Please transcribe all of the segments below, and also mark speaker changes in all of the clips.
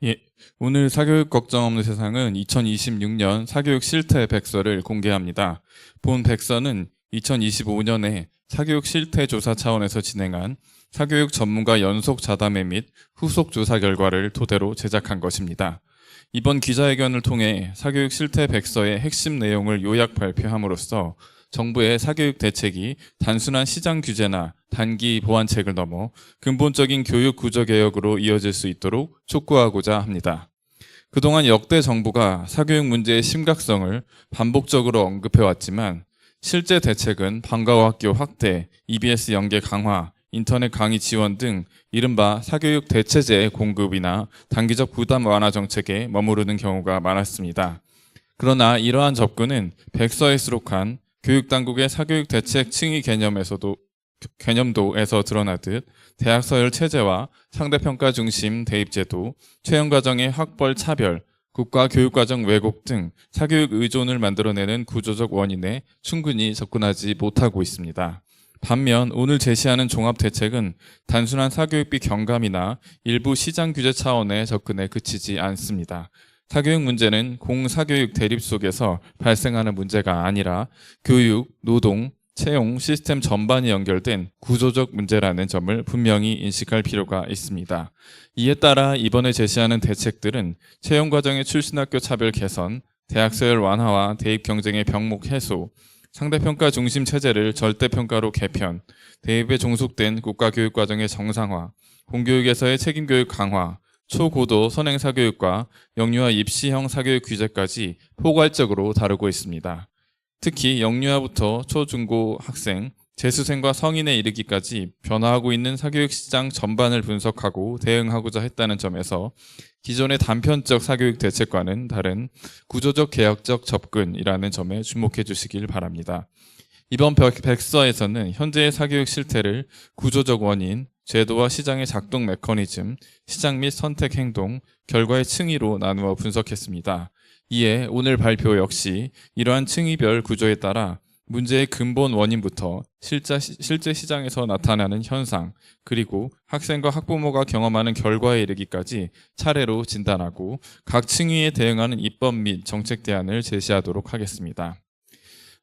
Speaker 1: 예, 오늘 사교육 걱정 없는 세상은 2026년 사교육 실태 백서를 공개합니다. 본 백서는 2025년에 사교육 실태 조사 차원에서 진행한 사교육 전문가 연속 자담회 및 후속 조사 결과를 토대로 제작한 것입니다. 이번 기자회견을 통해 사교육 실태 백서의 핵심 내용을 요약 발표함으로써 정부의 사교육 대책이 단순한 시장 규제나 단기 보완책을 넘어 근본적인 교육 구조 개혁으로 이어질 수 있도록 촉구하고자 합니다. 그동안 역대 정부가 사교육 문제의 심각성을 반복적으로 언급해왔지만 실제 대책은 방과후 학교 확대, EBS 연계 강화, 인터넷 강의 지원 등 이른바 사교육 대체제 공급이나 단기적 부담 완화 정책에 머무르는 경우가 많았습니다. 그러나 이러한 접근은 백서에 수록한 교육당국의 사교육 대책 층위 개념도에서 드러나듯 대학 서열 체제와 상대평가 중심 대입제도, 채용과정의 학벌 차별, 국가교육과정 왜곡 등 사교육 의존을 만들어내는 구조적 원인에 충분히 접근하지 못하고 있습니다. 반면 오늘 제시하는 종합대책은 단순한 사교육비 경감이나 일부 시장 규제 차원의 접근에 그치지 않습니다. 사교육 문제는 공사교육 대립 속에서 발생하는 문제가 아니라 교육, 노동, 채용, 시스템 전반이 연결된 구조적 문제라는 점을 분명히 인식할 필요가 있습니다. 이에 따라 이번에 제시하는 대책들은 채용 과정의 출신 학교 차별 개선, 대학 서열 완화와 대입 경쟁의 병목 해소, 상대평가 중심 체제를 절대평가로 개편, 대입에 종속된 국가교육과정의 정상화, 공교육에서의 책임교육 강화, 초고도 선행 사교육과 영유아 입시형 사교육 규제까지 포괄적으로 다루고 있습니다. 특히 영유아부터 초중고 학생, 재수생과 성인에 이르기까지 변화하고 있는 사교육 시장 전반을 분석하고 대응하고자 했다는 점에서 기존의 단편적 사교육 대책과는 다른 구조적 개혁적 접근이라는 점에 주목해 주시길 바랍니다. 이번 백서에서는 현재의 사교육 실태를 구조적 원인, 제도와 시장의 작동 메커니즘, 시장 및 선택 행동, 결과의 층위로 나누어 분석했습니다. 이에 오늘 발표 역시 이러한 층위별 구조에 따라 문제의 근본 원인부터 실제 시장에서 나타나는 현상, 그리고 학생과 학부모가 경험하는 결과에 이르기까지 차례로 진단하고 각 층위에 대응하는 입법 및 정책 대안을 제시하도록 하겠습니다.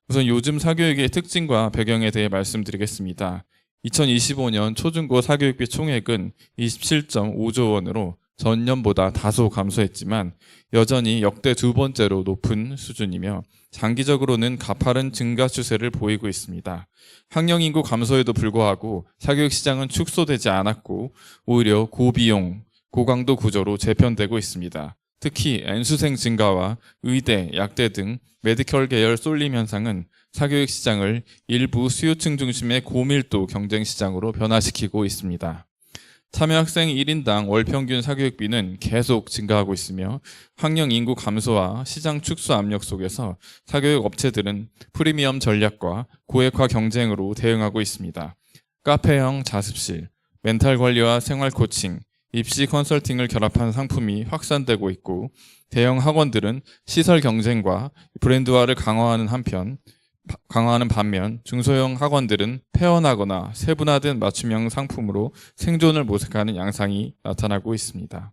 Speaker 1: 우선 요즘 사교육의 특징과 배경에 대해 말씀드리겠습니다. 2025년 초중고 사교육비 총액은 27.5조 원으로 전년보다 다소 감소했지만 여전히 역대 두 번째로 높은 수준이며 장기적으로는 가파른 증가 추세를 보이고 있습니다. 학령 인구 감소에도 불구하고 사교육 시장은 축소되지 않았고 오히려 고비용, 고강도 구조로 재편되고 있습니다. 특히 N수생 증가와 의대, 약대 등 메디컬 계열 쏠림 현상은 사교육 시장을 일부 수요층 중심의 고밀도 경쟁 시장으로 변화시키고 있습니다. 참여학생 1인당 월평균 사교육비는 계속 증가하고 있으며 학령 인구 감소와 시장 축소 압력 속에서 사교육 업체들은 프리미엄 전략과 고액화 경쟁으로 대응하고 있습니다. 카페형 자습실, 멘탈 관리와 생활 코칭, 입시 컨설팅을 결합한 상품이 확산되고 있고 대형 학원들은 시설 경쟁과 브랜드화를 강화하는 반면 중소형 학원들은 폐원하거나 세분화된 맞춤형 상품으로 생존을 모색하는 양상이 나타나고 있습니다.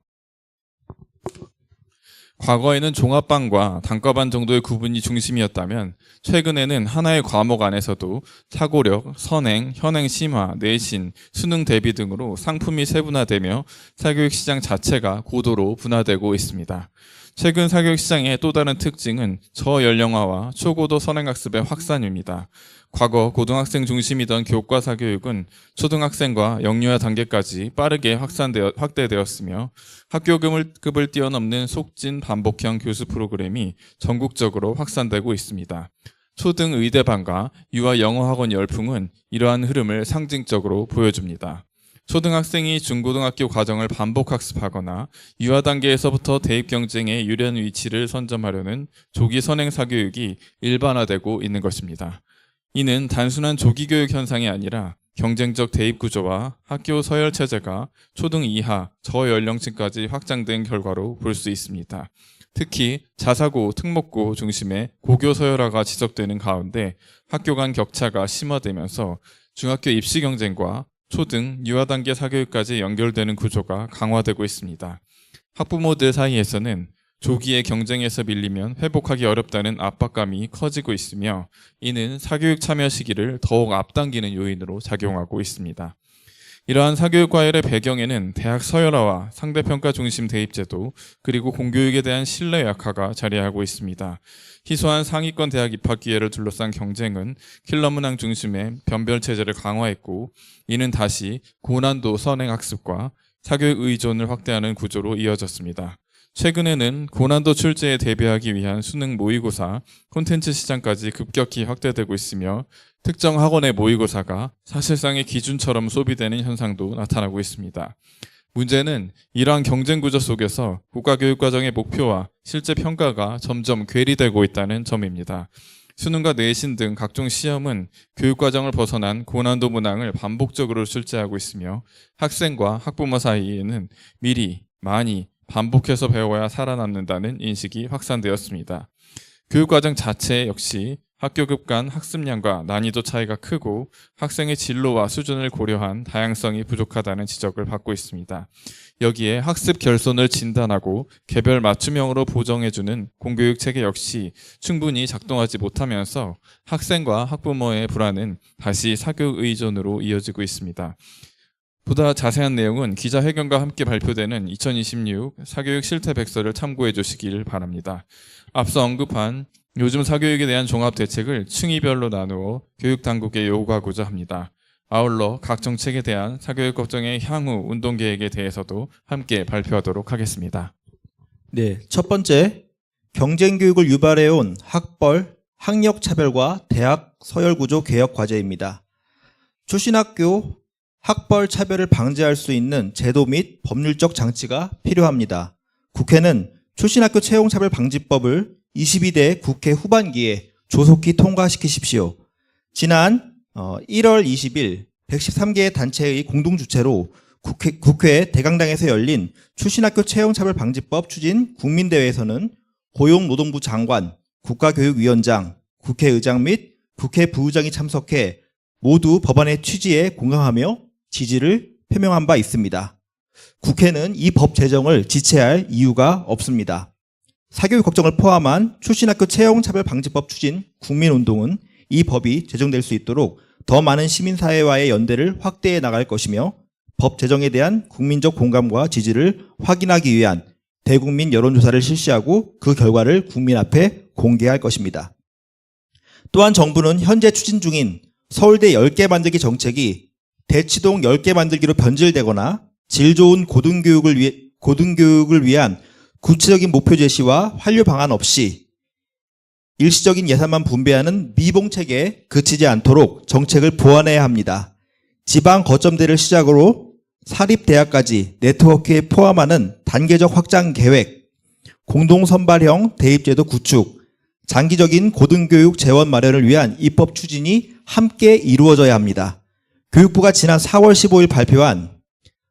Speaker 1: 과거에는 종합반과 단과반 정도의 구분이 중심이었다면 최근에는 하나의 과목 안에서도 사고력, 선행, 현행 심화, 내신, 수능 대비 등으로 상품이 세분화되며 사교육 시장 자체가 고도로 분화되고 있습니다. 최근 사교육 시장의 또 다른 특징은 저연령화와 초고도 선행학습의 확산입니다. 과거 고등학생 중심이던 교과 사교육은 초등학생과 영유아 단계까지 빠르게 확대되었으며 학교급을 뛰어넘는 속진 반복형 교수 프로그램이 전국적으로 확산되고 있습니다. 초등 의대반과 유아 영어학원 열풍은 이러한 흐름을 상징적으로 보여줍니다. 초등학생이 중고등학교 과정을 반복 학습하거나 유아 단계에서부터 대입 경쟁의 유리한 위치를 선점하려는 조기 선행 사교육이 일반화되고 있는 것입니다. 이는 단순한 조기 교육 현상이 아니라 경쟁적 대입 구조와 학교 서열 체제가 초등 이하 저연령층까지 확장된 결과로 볼 수 있습니다. 특히 자사고, 특목고 중심의 고교 서열화가 지속되는 가운데 학교 간 격차가 심화되면서 중학교 입시 경쟁과 초등, 유아 단계 사교육까지 연결되는 구조가 강화되고 있습니다. 학부모들 사이에서는 조기에 경쟁에서 밀리면 회복하기 어렵다는 압박감이 커지고 있으며 이는 사교육 참여 시기를 더욱 앞당기는 요인으로 작용하고 있습니다. 이러한 사교육 과열의 배경에는 대학 서열화와 상대평가 중심 대입제도 그리고 공교육에 대한 신뢰 약화가 자리하고 있습니다. 희소한 상위권 대학 입학 기회를 둘러싼 경쟁은 킬러 문항 중심의 변별 체제를 강화했고 이는 다시 고난도 선행 학습과 사교육 의존을 확대하는 구조로 이어졌습니다. 최근에는 고난도 출제에 대비하기 위한 수능 모의고사, 콘텐츠 시장까지 급격히 확대되고 있으며 특정 학원의 모의고사가 사실상의 기준처럼 소비되는 현상도 나타나고 있습니다. 문제는 이러한 경쟁 구조 속에서 국가교육과정의 목표와 실제 평가가 점점 괴리되고 있다는 점입니다. 수능과 내신 등 각종 시험은 교육과정을 벗어난 고난도 문항을 반복적으로 출제하고 있으며 학생과 학부모 사이에는 미리, 많이, 반복해서 배워야 살아남는다는 인식이 확산되었습니다. 교육과정 자체 역시 학교급 간 학습량과 난이도 차이가 크고 학생의 진로와 수준을 고려한 다양성이 부족하다는 지적을 받고 있습니다. 여기에 학습 결손을 진단하고 개별 맞춤형으로 보정해주는 공교육 체계 역시 충분히 작동하지 못하면서 학생과 학부모의 불안은 다시 사교육 의존으로 이어지고 있습니다. 보다 자세한 내용은 기자회견과 함께 발표되는 2026 사교육 실태백서를 참고해 주시길 바랍니다. 앞서 언급한 요즘 사교육에 대한 종합대책을 층위별로 나누어 교육당국에 요구하고자 합니다. 아울러 각 정책에 대한 사교육 걱정의 향후 운동계획에 대해서도 함께 발표하도록 하겠습니다.
Speaker 2: 네, 첫 번째, 경쟁교육을 유발해온 학벌, 학력차별과 대학 서열구조 개혁 과제입니다. 출신 학교 학벌 차별을 방지할 수 있는 제도 및 법률적 장치가 필요합니다. 국회는 출신학교 채용차별방지법을 22대 국회 후반기에 조속히 통과시키십시오. 지난 1월 20일 113개 단체의 공동주최로 국회 대강당에서 열린 출신학교 채용차별방지법 추진 국민대회에서는 고용노동부 장관, 국가교육위원장, 국회의장 및 국회 부의장이 참석해 모두 법안의 취지에 공감하며 지지를 표명한 바 있습니다. 국회는 이 법 제정을 지체할 이유가 없습니다. 사교육 걱정을 포함한 출신학교 채용차별방지법 추진 국민운동은 이 법이 제정될 수 있도록 더 많은 시민사회와의 연대를 확대해 나갈 것이며 법 제정에 대한 국민적 공감과 지지를 확인하기 위한 대국민 여론조사를 실시하고 그 결과를 국민 앞에 공개할 것입니다. 또한 정부는 현재 추진 중인 서울대 10개 만들기 정책이 대치동 10개 만들기로 변질되거나 질 좋은 고등교육을 위한 구체적인 목표 제시와 환류 방안 없이 일시적인 예산만 분배하는 미봉책에 그치지 않도록 정책을 보완해야 합니다. 지방 거점대를 시작으로 사립대학까지 네트워크에 포함하는 단계적 확장 계획, 공동선발형 대입제도 구축, 장기적인 고등교육 재원 마련을 위한 입법 추진이 함께 이루어져야 합니다. 교육부가 지난 4월 15일 발표한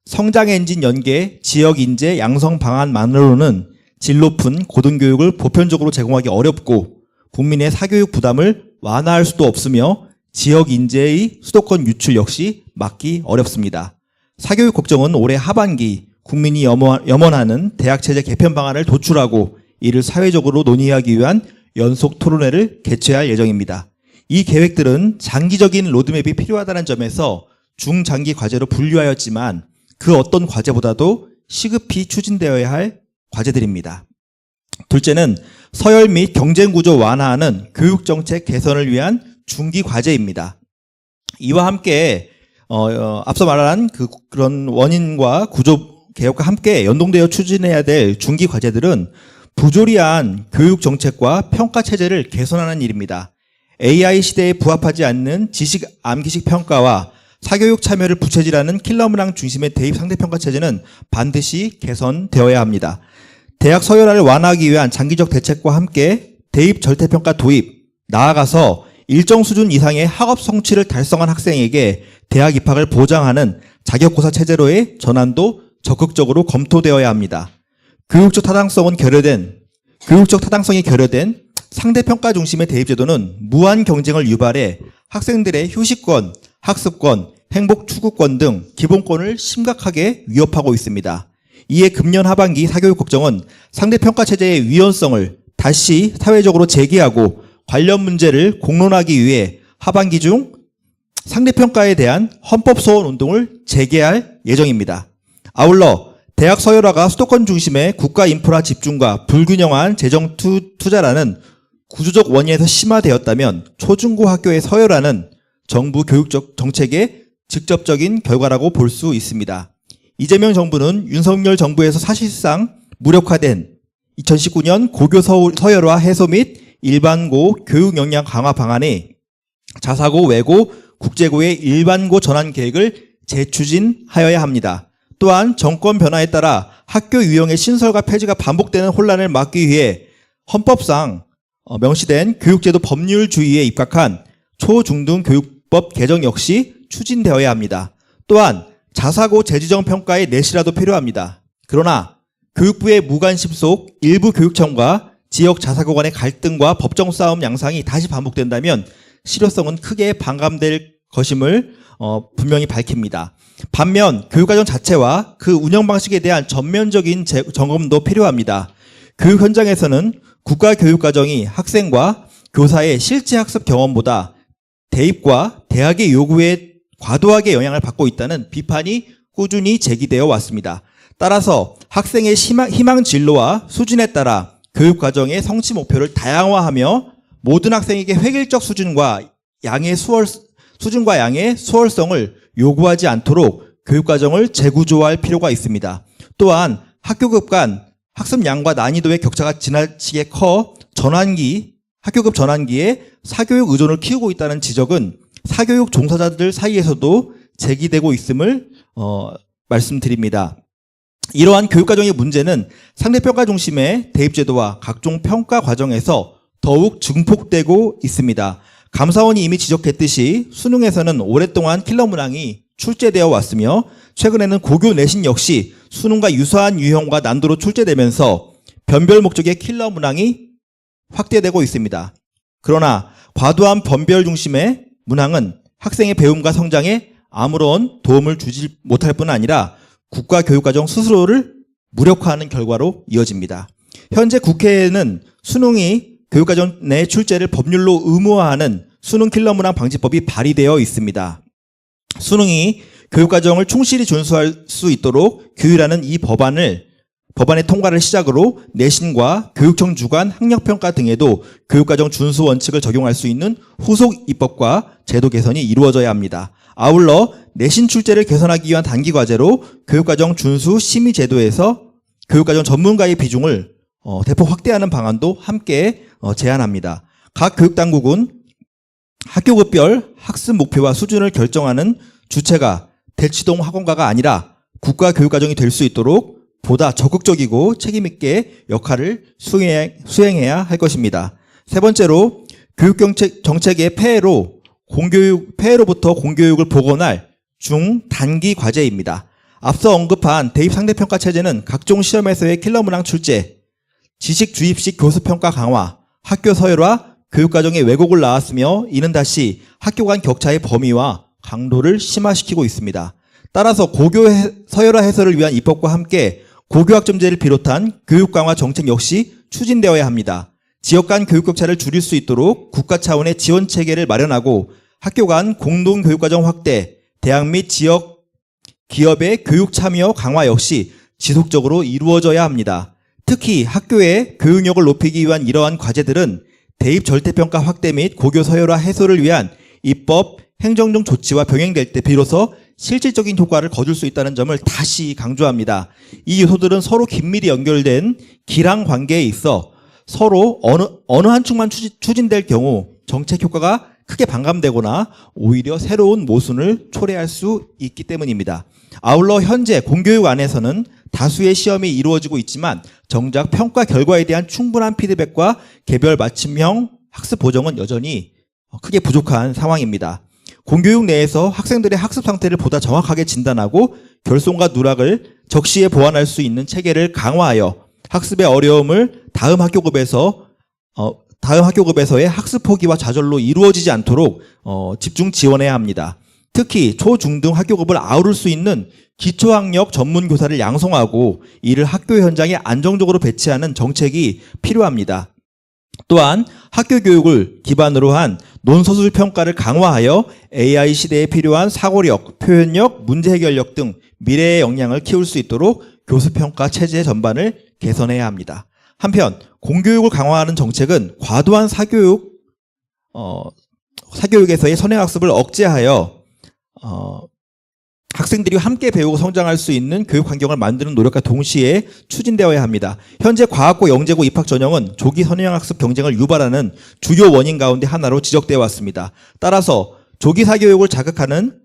Speaker 2: 성장엔진 연계 지역인재 양성 방안만으로는 질 높은 고등교육을 보편적으로 제공하기 어렵고 국민의 사교육 부담을 완화할 수도 없으며 지역인재의 수도권 유출 역시 막기 어렵습니다. 사교육 걱정은 올해 하반기 국민이 염원하는 대학체제 개편 방안을 도출하고 이를 사회적으로 논의하기 위한 연속 토론회를 개최할 예정입니다. 이 계획들은 장기적인 로드맵이 필요하다는 점에서 중장기 과제로 분류하였지만 그 어떤 과제보다도 시급히 추진되어야 할 과제들입니다. 둘째는 서열 및 경쟁구조 완화하는 교육정책 개선을 위한 중기 과제입니다. 이와 함께 앞서 말한 그런 원인과 구조 개혁과 함께 연동되어 추진해야 될 중기 과제들은 부조리한 교육정책과 평가체제를 개선하는 일입니다. AI 시대에 부합하지 않는 지식 암기식 평가와 사교육 참여를 부채질하는 킬러 문항 중심의 대입 상대평가 체제는 반드시 개선되어야 합니다. 대학 서열화를 완화하기 위한 장기적 대책과 함께 대입 절대평가 도입, 나아가서 일정 수준 이상의 학업 성취를 달성한 학생에게 대학 입학을 보장하는 자격고사 체제로의 전환도 적극적으로 검토되어야 합니다. 교육적 타당성이 결여된 상대평가 중심의 대입제도는 무한 경쟁을 유발해 학생들의 휴식권, 학습권, 행복 추구권 등 기본권을 심각하게 위협하고 있습니다. 이에 금년 하반기 사교육국정은 상대평가 체제의 위헌성을 다시 사회적으로 제기하고 관련 문제를 공론하기 위해 하반기 중 상대평가에 대한 헌법소원 운동을 재개할 예정입니다. 아울러 대학 서열화가 수도권 중심의 국가 인프라 집중과 불균형한 재정 투자라는 구조적 원인에서 심화되었다면 초중고 학교의 서열화는 정부 교육적 정책의 직접적인 결과라고 볼 수 있습니다. 이재명 정부는 윤석열 정부에서 사실상 무력화된 2019년 고교 서열화 해소 및 일반고 교육 역량 강화 방안에 자사고, 외고, 국제고의 일반고 전환 계획을 재추진하여야 합니다. 또한 정권 변화에 따라 학교 유형의 신설과 폐지가 반복되는 혼란을 막기 위해 헌법상 명시된 교육제도 법률주의에 입각한 초중등 교육법 개정 역시 추진되어야 합니다. 또한 자사고 재지정 평가의 내실화도 필요합니다. 그러나 교육부의 무관심 속 일부 교육청과 지역 자사고 간의 갈등과 법정 싸움 양상이 다시 반복된다면 실효성은 크게 반감될 것임을 분명히 밝힙니다. 반면 교육과정 자체와 그 운영 방식에 대한 전면적인 점검도 필요합니다. 교육 현장에서는 국가교육과정이 학생과 교사의 실제 학습 경험보다 대입과 대학의 요구에 과도하게 영향을 받고 있다는 비판이 꾸준히 제기되어 왔습니다. 따라서 학생의 희망 진로와 수준에 따라 교육과정의 성취 목표를 다양화하며 모든 학생에게 획일적 수준과 양의 수월성을 요구하지 않도록 교육과정을 재구조할 필요가 있습니다. 또한 학교급 간 학습량과 난이도의 격차가 지나치게 커 학교급 전환기에 사교육 의존을 키우고 있다는 지적은 사교육 종사자들 사이에서도 제기되고 있음을 말씀드립니다. 이러한 교육과정의 문제는 상대평가 중심의 대입제도와 각종 평가 과정에서 더욱 증폭되고 있습니다. 감사원이 이미 지적했듯이 수능에서는 오랫동안 킬러 문항이 출제되어 왔으며 최근에는 고교 내신 역시 수능과 유사한 유형과 난도로 출제되면서 변별 목적의 킬러 문항이 확대되고 있습니다. 그러나 과도한 변별 중심의 문항은 학생의 배움과 성장에 아무런 도움을 주지 못할 뿐 아니라 국가교육과정 스스로를 무력화하는 결과로 이어집니다. 현재 국회에는 수능이 교육과정 내 출제를 법률로 의무화하는 수능 킬러 문항 방지법이 발의되어 있습니다. 수능이 교육과정을 충실히 준수할 수 있도록 규율하는 이 법안의 통과를 시작으로 내신과 교육청 주관 학력평가 등에도 교육과정 준수 원칙을 적용할 수 있는 후속 입법과 제도 개선이 이루어져야 합니다. 아울러 내신 출제를 개선하기 위한 단기 과제로 교육과정 준수 심의 제도에서 교육과정 전문가의 비중을 대폭 확대하는 방안도 함께 제안합니다. 각 교육당국은 학교급별 학습 목표와 수준을 결정하는 주체가 대치동 학원가가 아니라 국가교육과정이 될 수 있도록 보다 적극적이고 책임있게 역할을 수행해야 할 것입니다. 세 번째로 교육정책의 폐해로부터 공교육을 복원할 중단기 과제입니다. 앞서 언급한 대입상대평가 체제는 각종 시험에서의 킬러 문항 출제, 지식 주입식 교수평가 강화, 학교 서열화, 교육과정의 왜곡을 낳았으며 이는 다시 학교 간 격차의 범위와 강도를 심화시키고 있습니다. 따라서 고교 서열화 해소를 위한 입법과 함께 고교학점제를 비롯한 교육 강화 정책 역시 추진되어야 합니다. 지역 간 교육 격차를 줄일 수 있도록 국가 차원의 지원 체계를 마련하고 학교 간 공동 교육과정 확대, 대학 및 지역 기업의 교육 참여 강화 역시 지속적으로 이루어져야 합니다. 특히 학교의 교육력을 높이기 위한 이러한 과제들은 대입 절대평가 확대 및 고교 서열화 해소를 위한 입법, 행정적 조치와 병행될 때 비로소 실질적인 효과를 거둘 수 있다는 점을 다시 강조합니다. 이 요소들은 서로 긴밀히 연결된 기랑 관계에 있어 서로 어느 한 축만 추진될 경우 정책 효과가 크게 반감되거나 오히려 새로운 모순을 초래할 수 있기 때문입니다. 아울러 현재 공교육 안에서는 다수의 시험이 이루어지고 있지만 정작 평가 결과에 대한 충분한 피드백과 개별 맞춤형 학습 보정은 여전히 크게 부족한 상황입니다. 공교육 내에서 학생들의 학습 상태를 보다 정확하게 진단하고 결손과 누락을 적시에 보완할 수 있는 체계를 강화하여 학습의 어려움을 다음 학교급에서의 학습 포기와 좌절로 이루어지지 않도록 집중 지원해야 합니다. 특히 초, 중 등 학교급을 아우를 수 있는 기초학력 전문교사를 양성하고 이를 학교 현장에 안정적으로 배치하는 정책이 필요합니다. 또한 학교 교육을 기반으로 한 논서술 평가를 강화하여 AI 시대에 필요한 사고력, 표현력, 문제 해결력 등 미래의 역량을 키울 수 있도록 교수평가 체제 전반을 개선해야 합니다. 한편 공교육을 강화하는 정책은 과도한 사교육에서의 선행학습을 억제하여 학생들이 함께 배우고 성장할 수 있는 교육 환경을 만드는 노력과 동시에 추진되어야 합니다. 현재 과학고 영재고 입학 전형은 조기 선행학습 경쟁을 유발하는 주요 원인 가운데 하나로 지적되어 왔습니다. 따라서 조기 사교육을 자극하는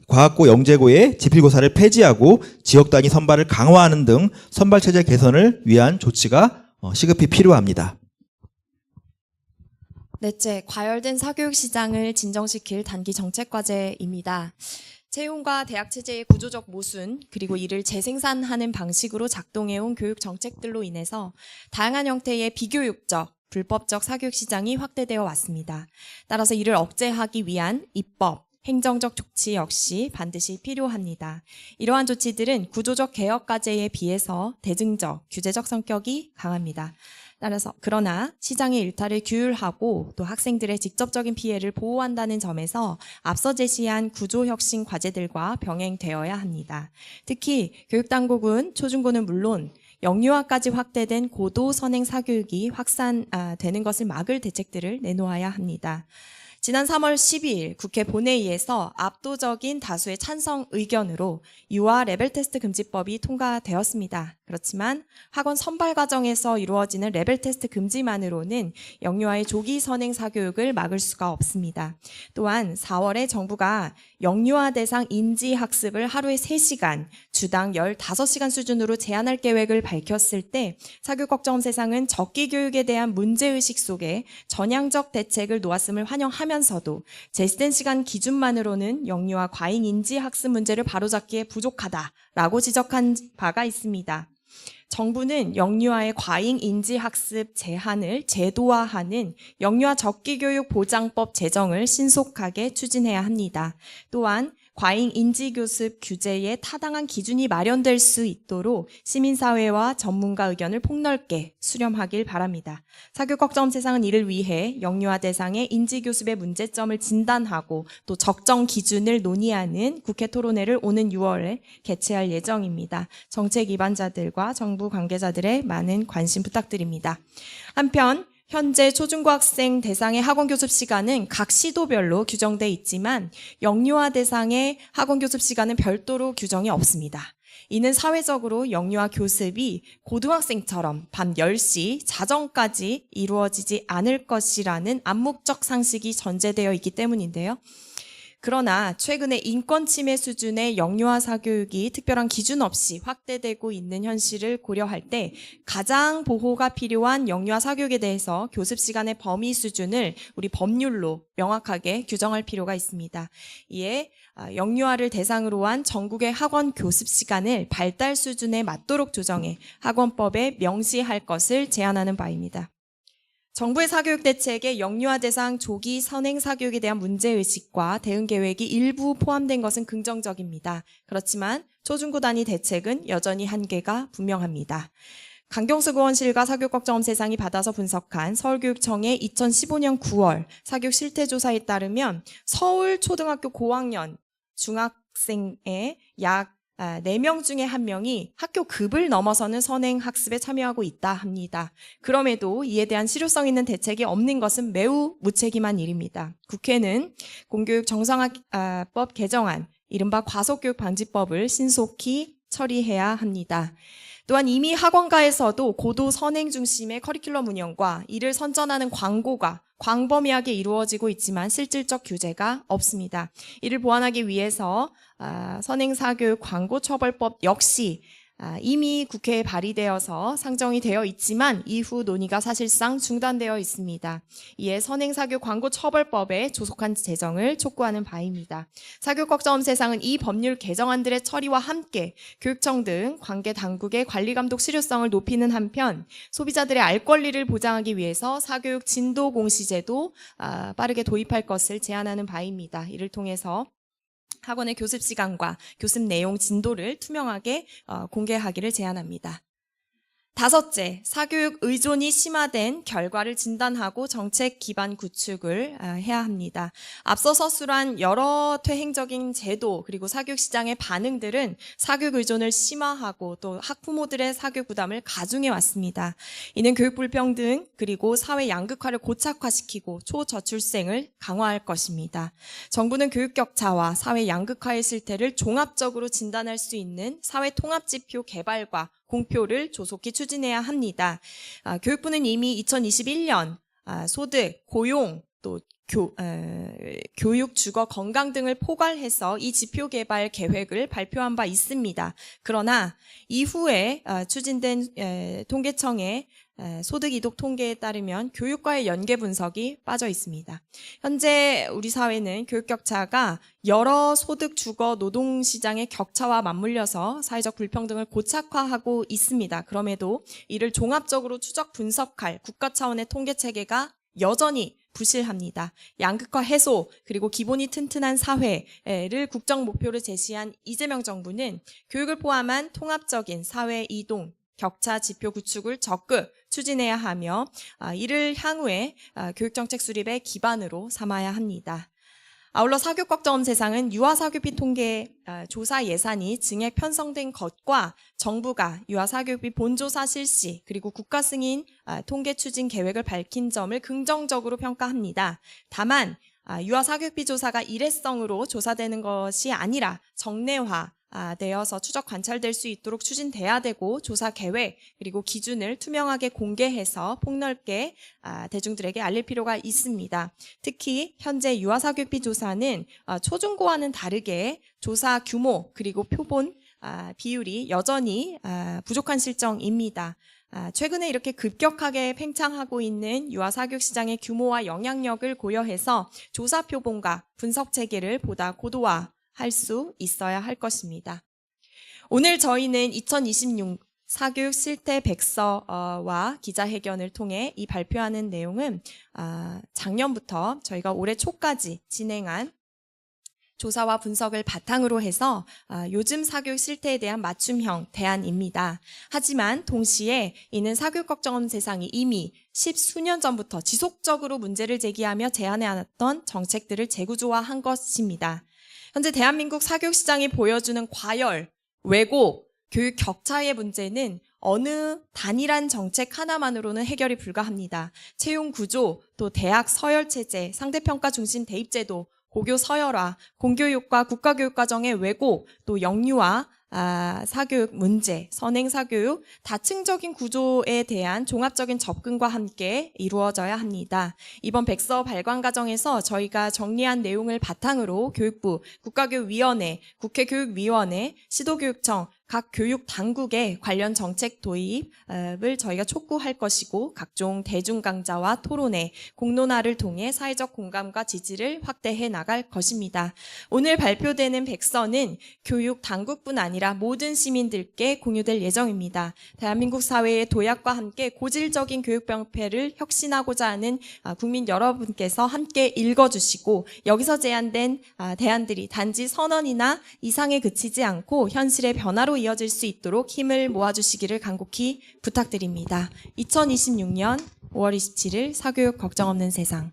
Speaker 2: 과학고 영재고의 지필고사를 폐지하고 지역 단위 선발을 강화하는 등 선발 체제 개선을 위한 조치가 시급히 필요합니다.
Speaker 3: 넷째, 과열된 사교육 시장을 진정시킬 단기 정책 과제입니다. 채용과 대학 체제의 구조적 모순, 그리고 이를 재생산하는 방식으로 작동해온 교육 정책들로 인해서 다양한 형태의 비교육적, 불법적 사교육 시장이 확대되어 왔습니다. 따라서 이를 억제하기 위한 입법, 행정적 조치 역시 반드시 필요합니다. 이러한 조치들은 구조적 개혁 과제에 비해서 대증적, 규제적 성격이 강합니다. 따라서 그러나 시장의 일탈을 규율하고 또 학생들의 직접적인 피해를 보호한다는 점에서 앞서 제시한 구조혁신 과제들과 병행되어야 합니다. 특히 교육당국은 초중고는 물론 영유아까지 확대된 고도 선행 사교육이 확산되는 것을 막을 대책들을 내놓아야 합니다. 지난 3월 12일 국회 본회의에서 압도적인 다수의 찬성 의견으로 유아 레벨 테스트 금지법이 통과되었습니다. 그렇지만 학원 선발 과정에서 이루어지는 레벨 테스트 금지만으로는 영유아의 조기 선행 사교육을 막을 수가 없습니다. 또한 4월에 정부가 영유아 대상 인지 학습을 하루에 3시간, 주당 15시간 수준으로 제한할 계획을 밝혔을 때 사교육걱정세상은 적기 교육에 대한 문제의식 속에 전향적 대책을 놓았음을 환영하면서도 제시된 시간 기준만으로는 영유아 과잉 인지 학습 문제를 바로잡기에 부족하다라고 지적한 바가 있습니다. 정부는 영유아의 과잉 인지 학습 제한을 제도화하는 영유아 적기교육 보장법 제정을 신속하게 추진해야 합니다. 또한 과잉 인지 교습 규제에 타당한 기준이 마련될 수 있도록 시민사회와 전문가 의견을 폭넓게 수렴하길 바랍니다. 사교육걱정세상은 이를 위해 영유아 대상의 인지 교습의 문제점을 진단하고 또 적정 기준을 논의하는 국회 토론회를 오는 6월에 개최할 예정입니다. 정책 입안자들과 정부 관계자들의 많은 관심 부탁드립니다. 한편 현재 초중고 학생 대상의 학원 교습 시간은 각 시도별로 규정돼 있지만 영유아 대상의 학원 교습 시간은 별도로 규정이 없습니다. 이는 사회적으로 영유아 교습이 고등학생처럼 밤 10시 자정까지 이루어지지 않을 것이라는 암묵적 상식이 전제되어 있기 때문인데요. 그러나 최근에 인권 침해 수준의 영유아 사교육이 특별한 기준 없이 확대되고 있는 현실을 고려할 때 가장 보호가 필요한 영유아 사교육에 대해서 교습 시간의 범위 수준을 우리 법률로 명확하게 규정할 필요가 있습니다. 이에 영유아를 대상으로 한 전국의 학원 교습 시간을 발달 수준에 맞도록 조정해 학원법에 명시할 것을 제안하는 바입니다. 정부의 사교육 대책에 영유아 대상 조기 선행 사교육에 대한 문제의식과 대응 계획이 일부 포함된 것은 긍정적입니다. 그렇지만 초중고 단위 대책은 여전히 한계가 분명합니다. 강경수 의원실과 사교육걱정세상이 받아서 분석한 서울교육청의 2015년 9월 사교육 실태조사에 따르면 서울 초등학교 고학년 중학생의 약 4명 중에 1명이 학교 급을 넘어서는 선행 학습에 참여하고 있다 합니다. 그럼에도 이에 대한 실효성 있는 대책이 없는 것은 매우 무책임한 일입니다. 국회는 공교육 정상화법 개정안, 이른바 과속교육 방지법을 신속히 처리해야 합니다. 또한 이미 학원가에서도 고도 선행 중심의 커리큘럼 운영과 이를 선전하는 광고가 광범위하게 이루어지고 있지만 실질적 규제가 없습니다. 이를 보완하기 위해서 선행사교육 광고처벌법 역시 이미 국회에 발의되어서 상정이 되어 있지만 이후 논의가 사실상 중단되어 있습니다. 이에 선행사교육 광고처벌법에 조속한 제정을 촉구하는 바입니다. 사교육걱정세상은 이 법률 개정안들의 처리와 함께 교육청 등 관계 당국의 관리감독 실효성을 높이는 한편 소비자들의 알 권리를 보장하기 위해서 사교육 진도 공시제도 빠르게 도입할 것을 제안하는 바입니다. 이를 통해서 학원의 교습 시간과 교습 내용 진도를 투명하게 공개하기를 제안합니다. 다섯째, 사교육 의존이 심화된 결과를 진단하고 정책 기반 구축을 해야 합니다. 앞서 서술한 여러 퇴행적인 제도 그리고 사교육 시장의 반응들은 사교육 의존을 심화하고 또 학부모들의 사교육 부담을 가중해 왔습니다. 이는 교육 불평등 그리고 사회 양극화를 고착화시키고 초저출생을 강화할 것입니다. 정부는 교육 격차와 사회 양극화의 실태를 종합적으로 진단할 수 있는 사회 통합 지표 개발과 공표를 조속히 추진해야 합니다. 교육부는 이미 2021년 소득, 고용, 또 교육, 주거, 건강 등을 포괄해서 이 지표 개발 계획을 발표한 바 있습니다. 그러나 이후에 추진된 통계청의 소득 이동 통계에 따르면 교육과의 연계 분석이 빠져 있습니다. 현재 우리 사회는 교육 격차가 여러 소득, 주거, 노동 시장의 격차와 맞물려서 사회적 불평등을 고착화하고 있습니다. 그럼에도 이를 종합적으로 추적 분석할 국가 차원의 통계 체계가 여전히 부실합니다. 양극화 해소 그리고 기본이 튼튼한 사회를 국정 목표로 제시한 이재명 정부는 교육을 포함한 통합적인 사회 이동, 격차 지표 구축을 적극 추진해야 하며 이를 향후에 교육정책 수립의 기반으로 삼아야 합니다. 아울러 사교육걱정업 세상은 유아사교육비 통계 조사 예산이 증액 편성된 것과 정부가 유아사교육비 본조사 실시 그리고 국가 승인 통계 추진 계획을 밝힌 점을 긍정적으로 평가합니다. 다만 유아사교육비 조사가 일회성으로 조사되는 것이 아니라 정례화 되어서 추적 관찰될 수 있도록 추진돼야 되고 조사 계획 그리고 기준을 투명하게 공개해서 폭넓게 대중들에게 알릴 필요가 있습니다. 특히 현재 유아사교육비 조사는 초중고와는 다르게 조사 규모 그리고 표본 비율이 여전히 부족한 실정입니다. 최근에 이렇게 급격하게 팽창하고 있는 유아사교육 시장의 규모와 영향력을 고려해서 조사 표본과 분석 체계를 보다 고도화할 수 있어야 할 것입니다. 오늘 저희는 2026 사교육 실태 백서와 기자회견을 통해 이 발표하는 내용은 작년부터 저희가 올해 초까지 진행한 조사와 분석을 바탕으로 해서 요즘 사교육 실태에 대한 맞춤형 대안입니다. 하지만 동시에 이는 사교육걱정업 세상이 이미 10수년 전부터 지속적으로 문제를 제기하며 제안해왔던 정책들을 재구조화한 것입니다. 현재 대한민국 사교육 시장이 보여주는 과열, 왜곡, 교육 격차의 문제는 어느 단일한 정책 하나만으로는 해결이 불가합니다. 채용 구조, 또 대학 서열 체제, 상대평가 중심 대입제도, 고교 서열화, 공교육과 국가교육과정의 왜곡, 또 영유아, 사교육 문제, 선행 사교육, 다층적인 구조에 대한 종합적인 접근과 함께 이루어져야 합니다. 이번 백서 발간 과정에서 저희가 정리한 내용을 바탕으로 교육부, 국가교육위원회, 국회교육위원회, 시도교육청, 각 교육 당국의 관련 정책 도입을 저희가 촉구할 것이고 각종 대중 강좌와 토론회, 공론화를 통해 사회적 공감과 지지를 확대해 나갈 것입니다. 오늘 발표되는 백서는 교육 당국뿐 아니라 모든 시민들께 공유될 예정입니다. 대한민국 사회의 도약과 함께 고질적인 교육 병폐를 혁신하고자 하는 국민 여러분께서 함께 읽어주시고 여기서 제안된 대안들이 단지 선언이나 이상에 그치지 않고 현실의 변화로 이어질 수 있도록 힘을 모아주시기를 간곡히 부탁드립니다. 2026년 5월 27일 사교육 걱정 없는 세상.